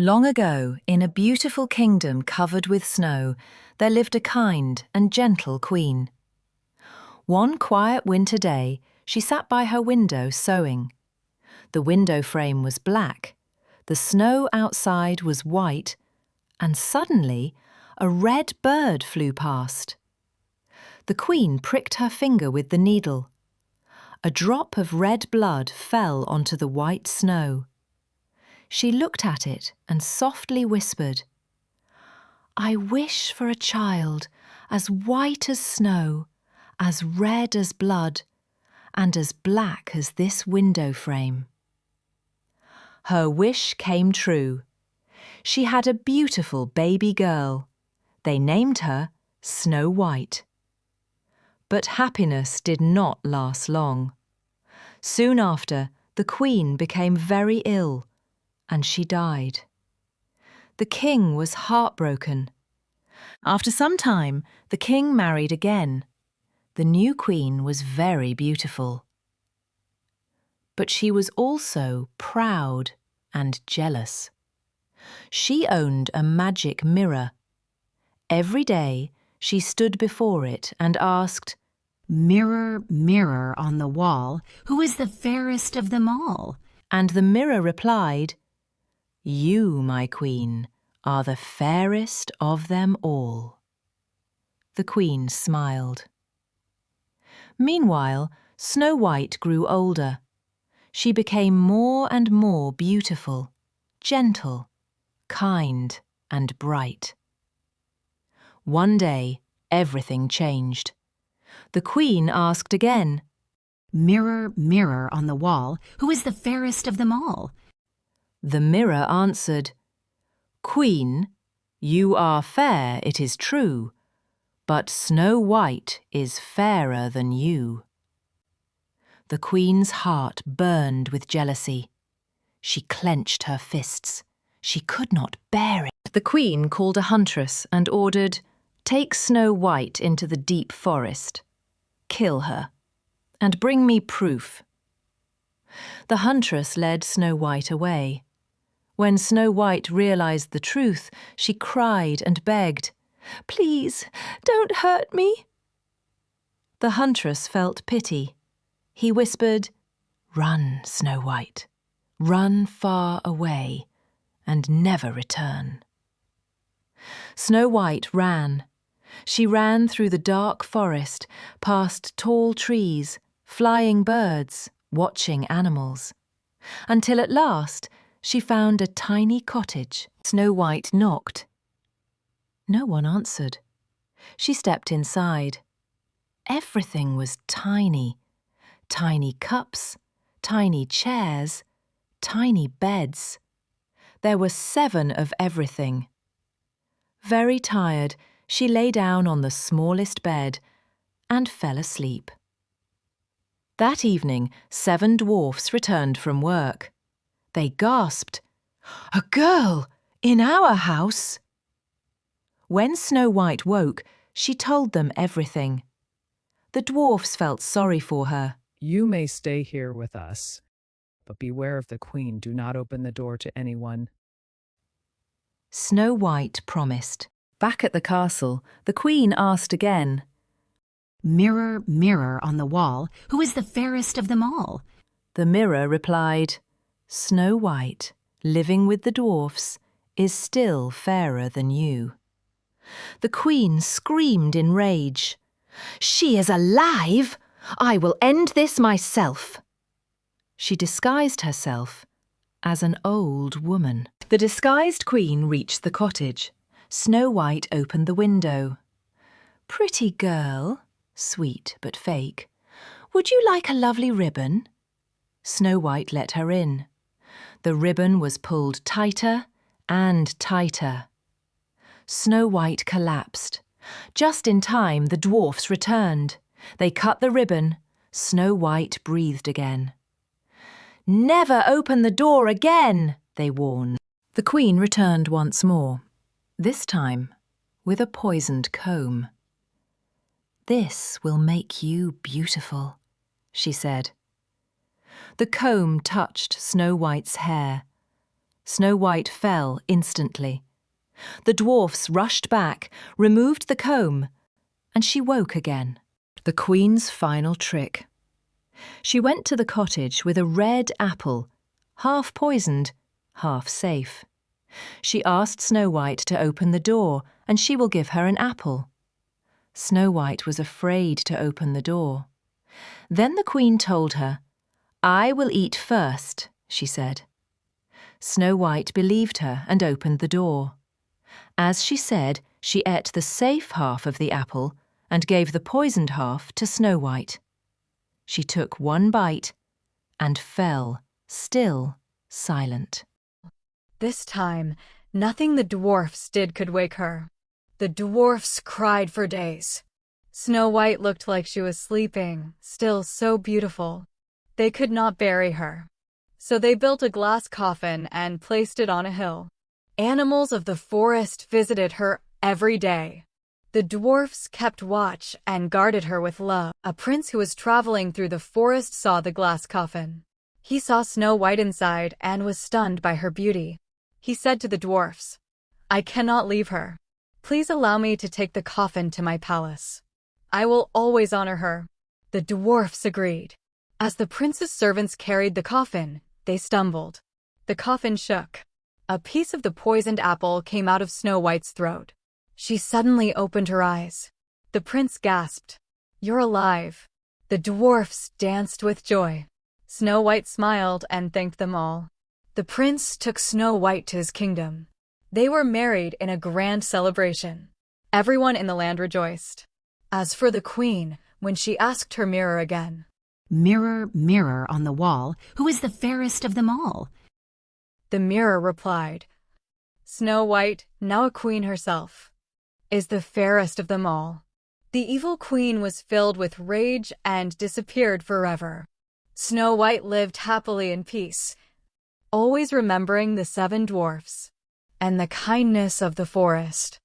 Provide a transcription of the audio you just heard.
Long ago, in a beautiful kingdom covered with snow, there lived a kind and gentle queen. One quiet winter day, she sat by her window sewing. The window frame was black, the snow outside was white, and suddenly a red bird flew past. The queen pricked her finger with the needle. A drop of red blood fell onto the white snow. She looked at it and softly whispered, "I wish for a child as white as snow, as red as blood, and as black as this window frame." Her wish came true. She had a beautiful baby girl. They named her Snow White. But happiness did not last long. Soon after, the queen became very ill, and she died. The king was heartbroken. After some time, the king married again. The new queen was very beautiful. But she was also proud and jealous. She owned a magic mirror. Every day, she stood before it and asked, "Mirror, mirror on the wall, who is the fairest of them all?" And the mirror replied, "You, my queen, are the fairest of them all." The queen smiled. Meanwhile, Snow White grew older. She became more and more beautiful, gentle, kind, and bright. One day, everything changed. The queen asked again, "Mirror, mirror on the wall, who is the fairest of them all?" The mirror answered, "Queen, you are fair, it is true, but Snow White is fairer than you." The queen's heart burned with jealousy. She clenched her fists. She could not bear it. The queen called a huntress and ordered, "Take Snow White into the deep forest. Kill her, and bring me proof." The huntress led Snow White away. When Snow White realized the truth, she cried and begged, "Please, don't hurt me." The huntress felt pity. He whispered, "Run, Snow White, run far away and never return." Snow White ran. She ran through the dark forest, past tall trees, flying birds, watching animals, until at last she found a tiny cottage. Snow White knocked. No one answered. She stepped inside. Everything was tiny. Tiny cups, tiny chairs, tiny beds. There were 7 of everything. Very tired, she lay down on the smallest bed and fell asleep. That evening, 7 dwarfs returned from work. They gasped, "A girl in our house!" When Snow White woke, she told them everything. The dwarfs felt sorry for her. "You may stay here with us, but beware of the queen. Do not open the door to anyone." Snow White promised. Back at the castle, the queen asked again, "Mirror, mirror on the wall, who is the fairest of them all?" The mirror replied, "Snow White, living with the dwarfs, is still fairer than you." The queen screamed in rage, "She is alive! I will end this myself." She disguised herself as an old woman. The disguised queen reached the cottage. Snow White opened the window. "Pretty girl, sweet but fake, would you like a lovely ribbon?" Snow White let her in. The ribbon was pulled tighter and tighter. Snow White collapsed. Just in time, the dwarfs returned. They cut the ribbon. Snow White breathed again. "Never open the door again," they warned. The queen returned once more, this time with a poisoned comb. "This will make you beautiful," she said. The comb touched Snow White's hair. Snow White fell instantly. The dwarfs rushed back, removed the comb, and she woke again. The Queen's final trick. She went to the cottage with a red apple, half poisoned, half safe. She asked Snow White to open the door, and she will give her an apple. Snow White was afraid to open the door. Then the Queen told her, "I will eat first," she said. Snow White believed her and opened the door. As she said, she ate the safe half of the apple and gave the poisoned half to Snow White. She took one bite and fell, still silent. This time, nothing the dwarfs did could wake her. The dwarfs cried for days. Snow White looked like she was sleeping, still so beautiful. They could not bury her. So they built a glass coffin and placed it on a hill. Animals of the forest visited her every day. The dwarfs kept watch and guarded her with love. A prince who was traveling through the forest saw the glass coffin. He saw Snow White inside and was stunned by her beauty. He said to the dwarfs, "I cannot leave her. Please allow me to take the coffin to my palace. I will always honor her." The dwarfs agreed. As the prince's servants carried the coffin, they stumbled. The coffin shook. A piece of the poisoned apple came out of Snow White's throat. She suddenly opened her eyes. The prince gasped, "You're alive." The dwarfs danced with joy. Snow White smiled and thanked them all. The prince took Snow White to his kingdom. They were married in a grand celebration. Everyone in the land rejoiced. As for the queen, when she asked her mirror again, "Mirror, mirror on the wall, who is the fairest of them all?" the mirror replied, "Snow White, now a queen herself, is the fairest of them all." The evil queen was filled with rage and disappeared forever. Snow White lived happily in peace, always remembering the 7 dwarfs and the kindness of the forest.